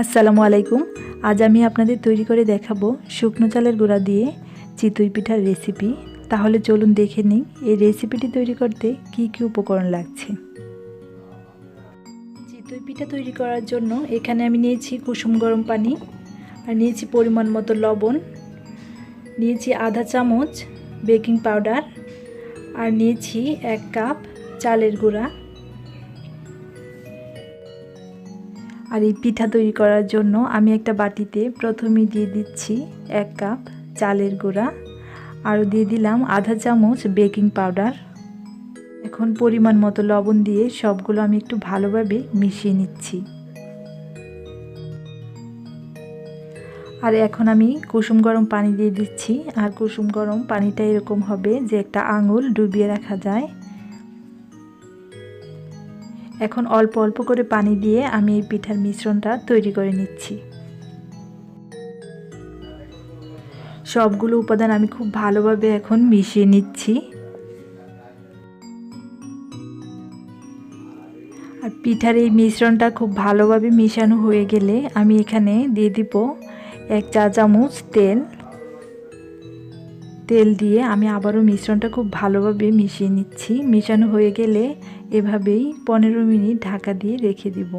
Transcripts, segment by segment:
আসসালামু আলাইকুম। আজ আমি আপনাদের তৈরি করে দেখাবো শুকনো চালের গুঁড়া দিয়ে চিতই পিঠার রেসিপি। তাহলে চলুন দেখে নিই এই রেসিপিটি তৈরি করতে কি কি উপকরণ লাগছে। চিতই পিঠা তৈরি করার জন্য এখানে আমি নিয়েছি কুসুম গরম পানি, আর নিয়েছি পরিমাণ মতো লবণ, নিয়েছি আধা চামচ বেকিং পাউডার, আর নিয়েছি 1 কাপ চালের গুঁড়া। আর এই পিঠা তৈরি করার জন্য আমি একটা বাটিতে প্রথমে দিয়ে দিচ্ছি 1 কাপ চালের গুঁড়া, আর দিয়ে দিলাম আধা চামচ বেকিং পাউডার। এখন পরিমাণ মতো লবণ দিয়ে সবগুলো আমি একটু ভালোভাবে মিশিয়ে নিচ্ছি। আর এখন আমি কুসুম গরম পানি দিয়ে দিচ্ছি, আর কুসুম গরম পানিটা এরকম হবে যে একটা আঙুল ডুবিয়ে রাখা যায়। এখন অল্প অল্প করে পানি দিয়ে আমি এই পিঠার মিশ্রণটা তৈরি করে নিচ্ছি। সবগুলো উপাদান আমি খুব ভালোভাবে এখন মিশিয়ে নিচ্ছি। আর পিঠার এই মিশ্রণটা খুব ভালোভাবে মিশানো হয়ে গেলে আমি এখানে দিয়ে দিব 1 চা চামচ তেল দিয়ে আমি আবারও মিশ্রণটা খুব ভালোভাবে মিশিয়ে নিচ্ছি। মিশানো হয়ে গেলে এভাবেই 15 মিনিট ঢাকা দিয়ে রেখে দিব।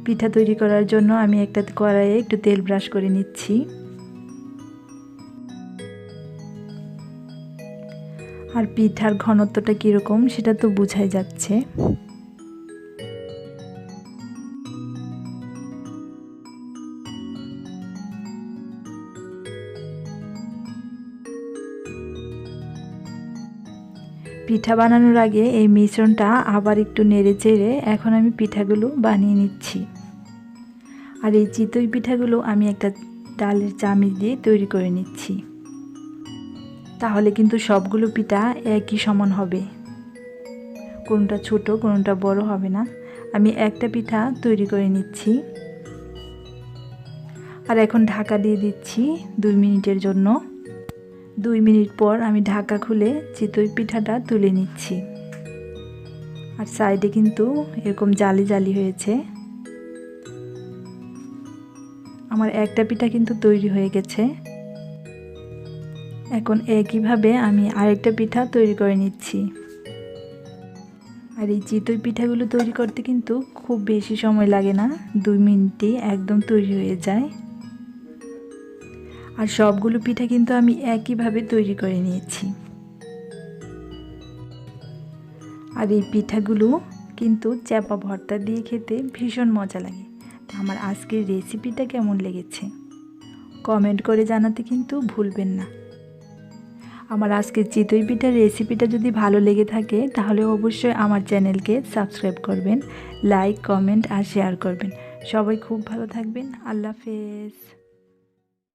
পিঠা তৈরি করার জন্য আমি একটা কড়াইয়ে একটু তেল ব্রাশ করে নিচ্ছি। আর পিঠার ঘনত্বটা কীরকম সেটা তো বোঝাই যাচ্ছে। পিঠা বানানোর আগে এই মিশ্রণটা আবার একটু নেড়ে চেড়ে এখন আমি পিঠাগুলো বানিয়ে নিচ্ছি। আর এই চিতই পিঠাগুলো আমি একটা ডালের চামচ দিয়ে তৈরি করে নিচ্ছি। তাহলে কিন্তু সবগুলো পিঠা একই সমান হবে, কোনটা ছোট কোনটা বড় হবে না। আমি একটা পিঠা তৈরি করে নিচ্ছি। আর এখন ঢাকা দিয়ে দিচ্ছি 2 মিনিটের জন্য। 2 মিনিট পর আমি ঢাকা খুলে চিতই পিঠাটা তুলে নিচ্ছি। আর সাইডে কিন্তু এরকম জালি জালি হয়েছে। আমার একটা পিঠা কিন্তু তৈরি হয়ে গেছে। এখন একইভাবে আমি আরেকটা পিঠা তৈরি করে নিচ্ছি। আর এই চিতই পিঠাগুলো তৈরি করতে কিন্তু খুব বেশি সময় লাগে না, 2 মিনিটেই একদম তৈরি হয়ে যায়। আর সবগুলো পিঠা কিন্তু আমি একইভাবে তৈরি করে নিয়েছি। আর এই পিঠাগুলো কিন্তু চাপা ভর্তা দিয়ে খেতে ভীষণ মজা লাগে। তো আমার আজকের রেসিপিটা কেমন লেগেছে কমেন্ট করে জানাতে কিন্তু ভুলবেন না। আমার আজকের চিতই পিঠার রেসিপিটা যদি ভালো লেগে থাকে তাহলে অবশ্যই আমার চ্যানেলকে সাবস্ক্রাইব করবেন, লাইক, কমেন্ট আর শেয়ার করবেন। সবাই খুব ভালো থাকবেন। আল্লাহ হাফেজ।